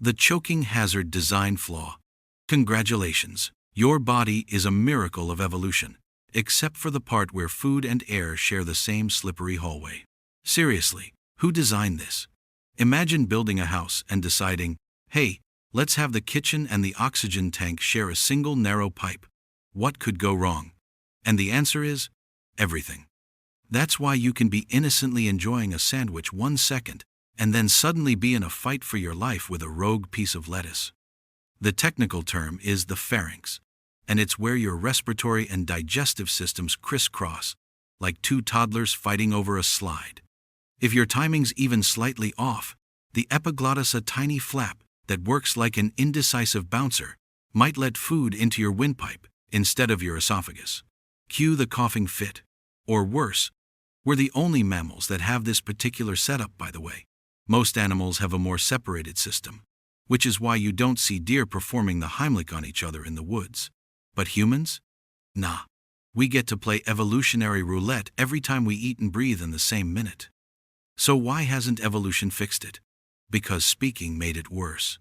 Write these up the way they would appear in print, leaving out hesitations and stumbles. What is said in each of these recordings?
The choking hazard design flaw. Congratulations, your body is a miracle of evolution, except for the part where food and air share the same slippery hallway. Seriously, who designed this? Imagine building a house and deciding, hey, let's have the kitchen and the oxygen tank share a single narrow pipe. What could go wrong? And the answer is, everything. That's why you can be innocently enjoying a sandwich 1 second, and then suddenly be in a fight for your life with a rogue piece of lettuce. The technical term is the pharynx, and it's where your respiratory and digestive systems crisscross, like two toddlers fighting over a slide. If your timing's even slightly off, the epiglottis, a tiny flap that works like an indecisive bouncer, might let food into your windpipe instead of your esophagus. Cue the coughing fit. Or worse, we're the only mammals that have this particular setup, by the way. Most animals have a more separated system, which is why you don't see deer performing the Heimlich on each other in the woods. But humans? Nah. We get to play evolutionary roulette every time we eat and breathe in the same minute. So why hasn't evolution fixed it? Because speaking made it worse.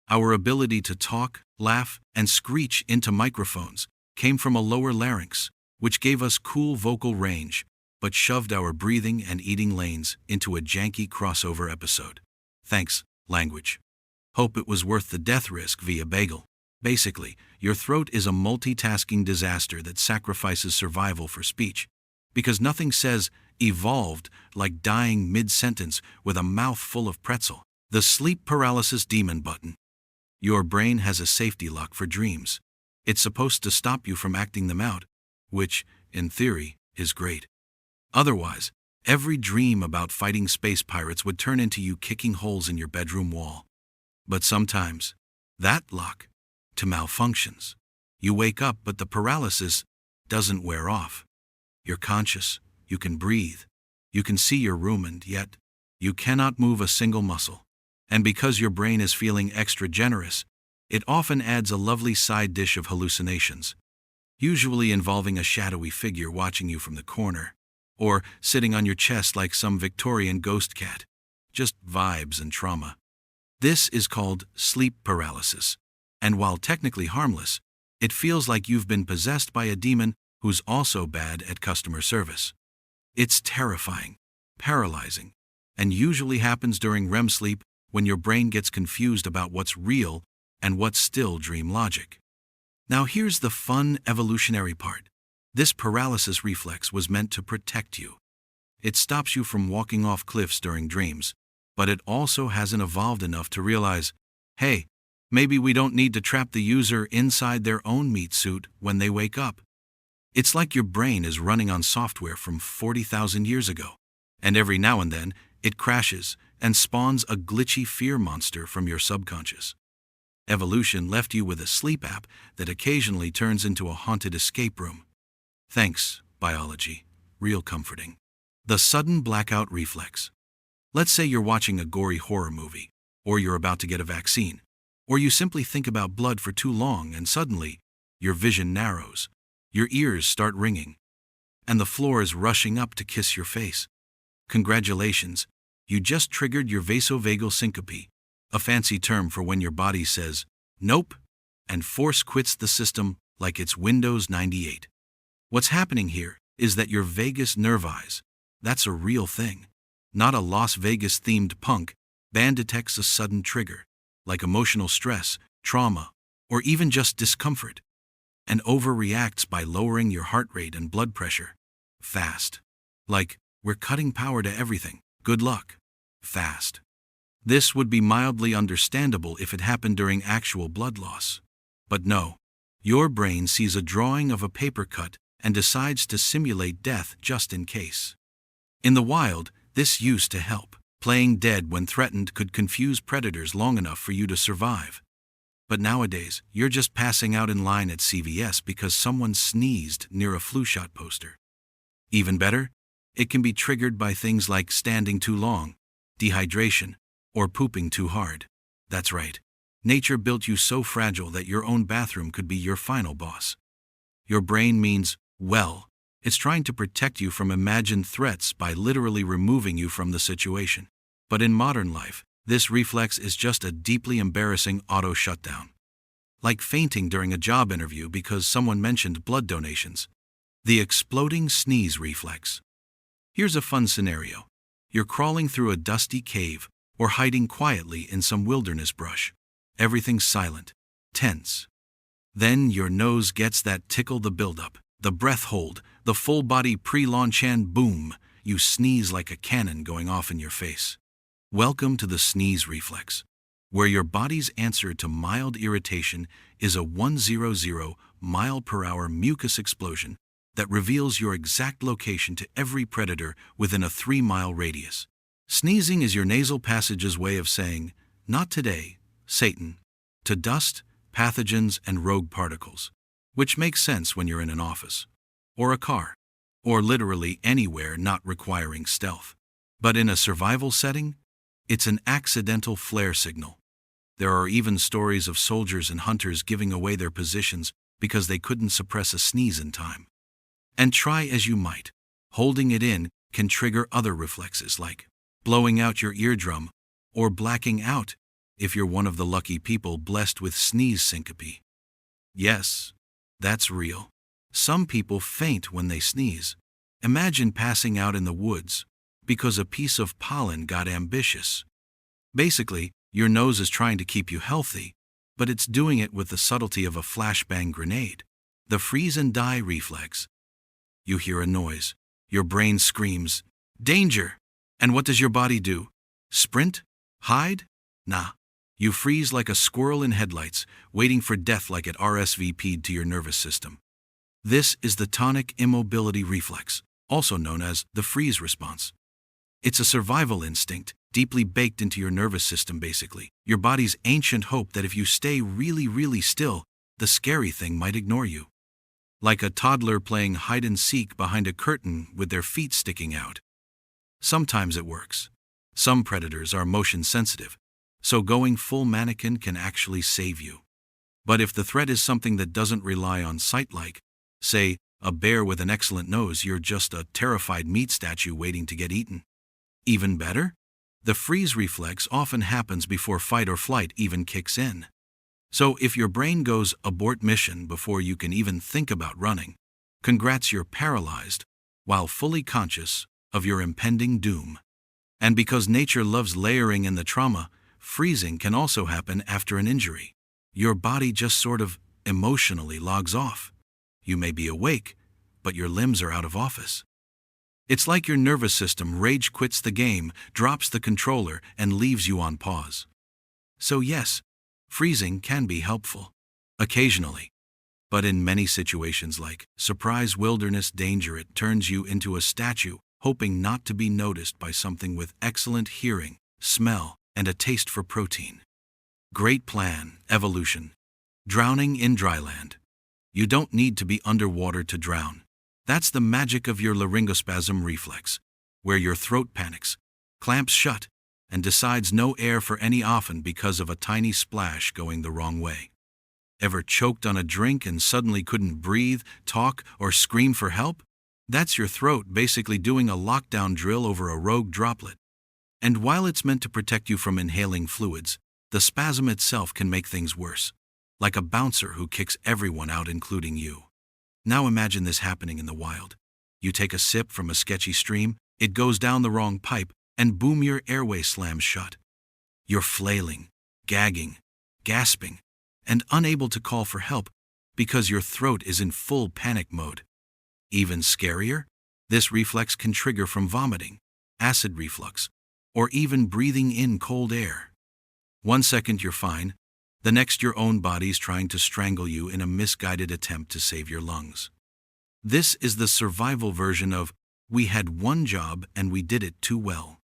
Our ability to talk, laugh, and screech into microphones came from a lower larynx, which gave us cool vocal range, but shoved our breathing and eating lanes into a janky crossover episode. Thanks, language. Hope it was worth the death risk via bagel. Basically, your throat is a multitasking disaster that sacrifices survival for speech, because nothing says evolved like dying mid-sentence with a mouth full of pretzel. The sleep paralysis demon button. Your brain has a safety lock for dreams. It's supposed to stop you from acting them out, which, in theory, is great. Otherwise, every dream about fighting space pirates would turn into you kicking holes in your bedroom wall. But sometimes, that lock malfunctions. You wake up, but the paralysis doesn't wear off. You're conscious, you can breathe, you can see your room, and yet, you cannot move a single muscle. And because your brain is feeling extra generous, it often adds a lovely side dish of hallucinations, usually involving a shadowy figure watching you from the corner, or sitting on your chest like some Victorian ghost cat. Just vibes and trauma. This is called sleep paralysis, and while technically harmless, it feels like you've been possessed by a demon who's also bad at customer service. It's terrifying, paralyzing, and usually happens during REM sleep when your brain gets confused about what's real and what's still dream logic. Now here's the fun evolutionary part. This paralysis reflex was meant to protect you. It stops you from walking off cliffs during dreams, but it also hasn't evolved enough to realize, hey, maybe we don't need to trap the user inside their own meat suit when they wake up. It's like your brain is running on software from 40,000 years ago, and every now and then, it crashes and spawns a glitchy fear monster from your subconscious. Evolution left you with a sleep app that occasionally turns into a haunted escape room. Thanks, biology. Real comforting. The sudden blackout reflex. Let's say you're watching a gory horror movie, or you're about to get a vaccine, or you simply think about blood for too long and suddenly, your vision narrows, your ears start ringing, and the floor is rushing up to kiss your face. Congratulations, you just triggered your vasovagal syncope, a fancy term for when your body says, nope, and force quits the system like it's Windows 98. What's happening here is that your vagus nervi, that's a real thing, not a Las Vegas-themed punk, band, detects a sudden trigger, like emotional stress, trauma, or even just discomfort, and overreacts by lowering your heart rate and blood pressure. Fast. Like, we're cutting power to everything. Good luck. Fast. This would be mildly understandable if it happened during actual blood loss. But no. Your brain sees a drawing of a paper cut and decides to simulate death just in case. In the wild, this used to help. Playing dead when threatened could confuse predators long enough for you to survive. But nowadays, you're just passing out in line at CVS because someone sneezed near a flu shot poster. Even better, it can be triggered by things like standing too long, dehydration, or pooping too hard. That's right. Nature built you so fragile that your own bathroom could be your final boss. Your brain means, well, it's trying to protect you from imagined threats by literally removing you from the situation. But in modern life, This reflex is just a deeply embarrassing auto shutdown. Like fainting during a job interview because someone mentioned blood donations. The exploding sneeze reflex. Here's a fun scenario. You're crawling through a dusty cave or hiding quietly in some wilderness brush. Everything's silent, tense. Then your nose gets that tickle, the buildup, the breath hold, the full body pre-launch, and boom, you sneeze like a cannon going off in your face. Welcome to the sneeze reflex, where your body's answer to mild irritation is a 100 mile-per-hour mucus explosion that reveals your exact location to every predator within a 3-mile radius. Sneezing is your nasal passage's way of saying, "Not today, Satan," to dust, pathogens, and rogue particles, which makes sense when you're in an office, or a car, or literally anywhere not requiring stealth. But in a survival setting, it's an accidental flare signal. There are even stories of soldiers and hunters giving away their positions because they couldn't suppress a sneeze in time. And try as you might, holding it in can trigger other reflexes like blowing out your eardrum or blacking out if you're one of the lucky people blessed with sneeze syncope. Yes, that's real. Some people faint when they sneeze. Imagine passing out in the woods because a piece of pollen got ambitious. Basically, your nose is trying to keep you healthy, but it's doing it with the subtlety of a flashbang grenade. The freeze and die reflex. You hear a noise. Your brain screams, "Danger!" And what does your body do? Sprint? Hide? Nah. You freeze like a squirrel in headlights, waiting for death like it RSVP'd to your nervous system. This is the tonic immobility reflex, also known as the freeze response. It's a survival instinct, deeply baked into your nervous system basically. Your body's ancient hope that if you stay really, really still, the scary thing might ignore you. Like a toddler playing hide and seek behind a curtain with their feet sticking out. Sometimes it works. Some predators are motion sensitive, so going full mannequin can actually save you. But if the threat is something that doesn't rely on sight, like, say, a bear with an excellent nose, you're just a terrified meat statue waiting to get eaten. Even better? The freeze reflex often happens before fight or flight even kicks in. So if your brain goes abort mission before you can even think about running, congrats, you're paralyzed, while fully conscious of your impending doom. And because nature loves layering in the trauma, freezing can also happen after an injury. Your body just sort of emotionally logs off. You may be awake, but your limbs are out of office. It's like your nervous system rage quits the game, drops the controller, and leaves you on pause. So yes, freezing can be helpful. Occasionally. But in many situations like surprise wilderness danger, it turns you into a statue, hoping not to be noticed by something with excellent hearing, smell, and a taste for protein. Great plan, evolution. Drowning in dryland. You don't need to be underwater to drown. That's the magic of your laryngospasm reflex, where your throat panics, clamps shut, and decides no air for any often because of a tiny splash going the wrong way. Ever choked on a drink and suddenly couldn't breathe, talk, or scream for help? That's your throat basically doing a lockdown drill over a rogue droplet. And while it's meant to protect you from inhaling fluids, the spasm itself can make things worse, like a bouncer who kicks everyone out including you. Now imagine this happening in the wild. You take a sip from a sketchy stream, it goes down the wrong pipe, and boom, your airway slams shut. You're flailing, gagging, gasping, and unable to call for help because your throat is in full panic mode. Even scarier, this reflex can trigger from vomiting, acid reflux, or even breathing in cold air. 1 second you're fine, the next your own body's trying to strangle you in a misguided attempt to save your lungs. This is the survival version of, we had one job and we did it too well.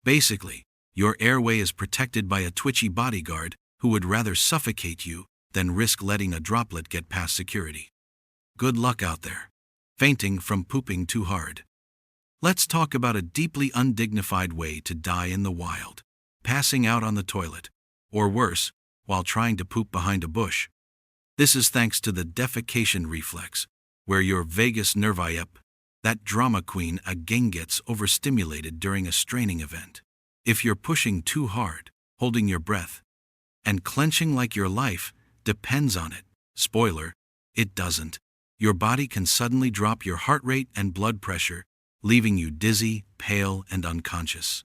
Basically, your airway is protected by a twitchy bodyguard who would rather suffocate you than risk letting a droplet get past security. Good luck out there. Fainting from pooping too hard. Let's talk about a deeply undignified way to die in the wild. Passing out on the toilet. Or worse, while trying to poop behind a bush. This is thanks to the defecation reflex, where your vagus nervi, that drama queen, again gets overstimulated during a straining event. If you're pushing too hard, holding your breath, and clenching like your life depends on it. Spoiler, it doesn't. Your body can suddenly drop your heart rate and blood pressure, leaving you dizzy, pale, and unconscious.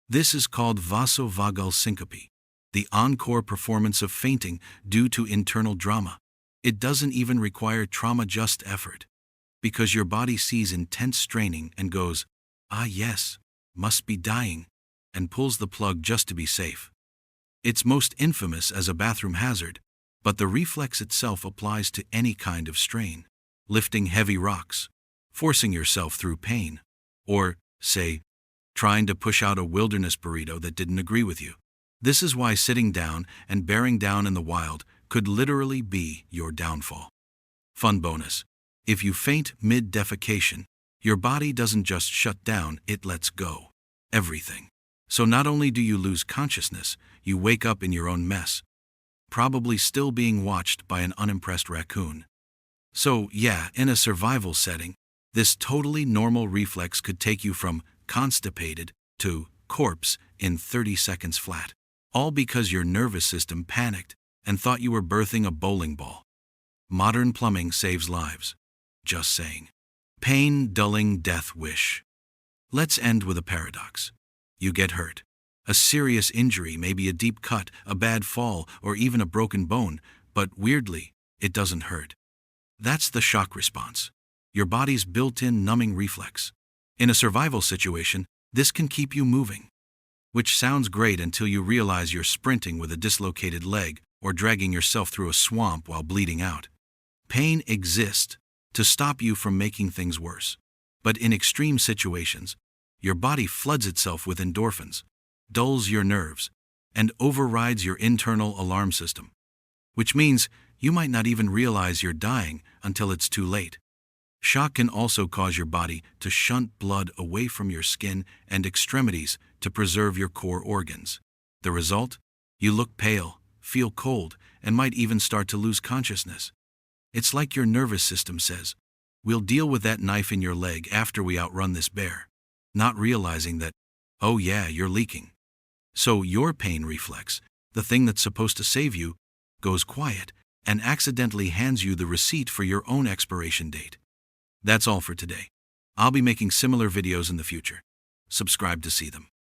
This is called vasovagal syncope, the encore performance of fainting due to internal drama. It doesn't even require trauma-just effort, because your body sees intense straining and goes, "Ah yes, must be dying," and pulls the plug just to be safe. It's most infamous as a bathroom hazard, but the reflex itself applies to any kind of strain. Lifting heavy rocks, forcing yourself through pain, or, say, trying to push out a wilderness burrito that didn't agree with you. This is why sitting down and bearing down in the wild could literally be your downfall. Fun bonus: if you faint mid-defecation, your body doesn't just shut down, it lets go. Everything. So not only do you lose consciousness, you wake up in your own mess, probably still being watched by an unimpressed raccoon. So yeah, in a survival setting, this totally normal reflex could take you from constipated to corpse in 30 seconds flat. All because your nervous system panicked and thought you were birthing a bowling ball. Modern plumbing saves lives. Just saying. Pain dulling death wish. Let's end with a paradox. You get hurt. A serious injury, maybe a deep cut, a bad fall, or even a broken bone, but weirdly, it doesn't hurt. That's the shock response. Your body's built-in numbing reflex. In a survival situation, this can keep you moving. Which sounds great until you realize you're sprinting with a dislocated leg or dragging yourself through a swamp while bleeding out. Pain exists to stop you from making things worse. But in extreme situations, your body floods itself with endorphins, dulls your nerves, and overrides your internal alarm system. Which means you might not even realize you're dying until it's too late. Shock can also cause your body to shunt blood away from your skin and extremities to preserve your core organs. The result? You look pale, feel cold, and might even start to lose consciousness. It's like your nervous system says, "We'll deal with that knife in your leg after we outrun this bear," not realizing that, oh yeah, you're leaking. So your pain reflex, the thing that's supposed to save you, goes quiet and accidentally hands you the receipt for your own expiration date. That's all for today. I'll be making similar videos in the future. Subscribe to see them.